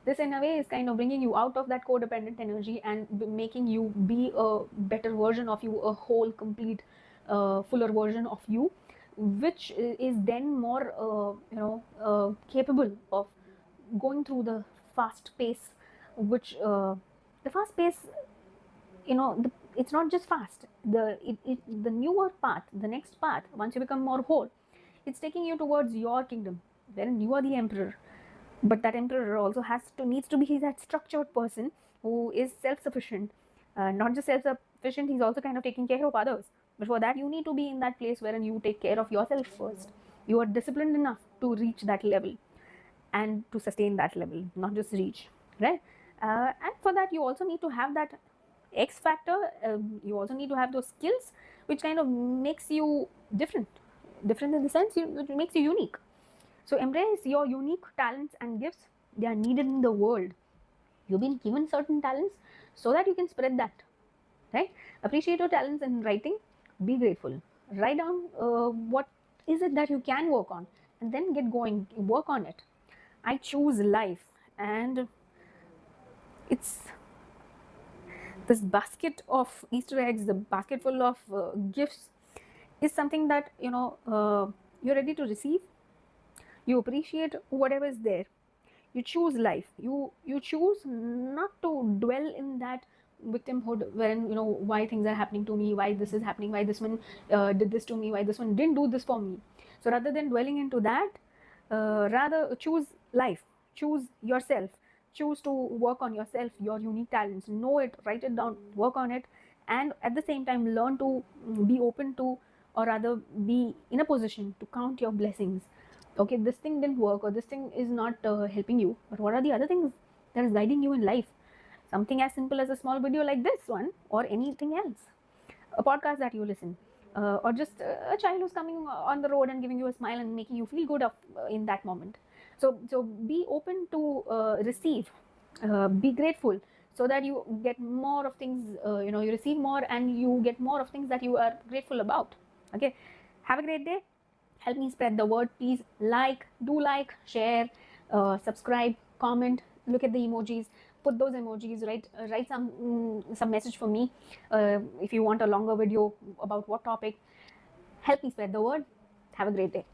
This in a way is kind of bringing you out of that codependent energy and making you be a better version of you, a whole, complete, fuller version of you, which is then more capable of going through the fast pace, which the fast pace, it's not just fast. The newer path, the next path, once you become more whole, it's taking you towards your kingdom, wherein you are the emperor. But that emperor also needs to be that structured person who is self-sufficient. Not just self-sufficient, he's also kind of taking care of others. But for that, you need to be in that place wherein you take care of yourself first. You are disciplined enough to reach that level and to sustain that level, not just reach, right? And for that, you also need to have that X factor. You also need to have those skills which kind of makes you different in the sense it makes you unique. So embrace your unique talents and gifts. They are needed in the world. You've been given certain talents so that you can spread that, right? Appreciate your talents in writing. Be grateful. Write down what is it that you can work on, and then get going, work on it. I choose life, and it's this basket of Easter eggs, the basket full of gifts, is something that you're ready to receive. You appreciate whatever is there. You choose life. You choose not to dwell in that victimhood when why things are happening to me, why this is happening, why this one did this to me, why this one didn't do this for me. So rather than dwelling into that, rather choose life, choose yourself, choose to work on yourself, your unique talents, know it, write it down, work on it, and at the same time learn to be open to, or rather be in a position to count your blessings. Okay, this thing didn't work, or this thing is not helping you, but what are the other things that is guiding you in life? Something as simple as a small video like this one, or anything else, a podcast that you listen, or just a child who's coming on the road and giving you a smile and making you feel good in that moment. So be open to receive, be grateful, so that you get more of things, you receive more and you get more of things that you are grateful about. Okay, have a great day. Help me spread the word. Please like, share, subscribe, comment, look at the emojis, put those emojis, write some message for me if you want a longer video about what topic. Help me spread the word. Have a great day.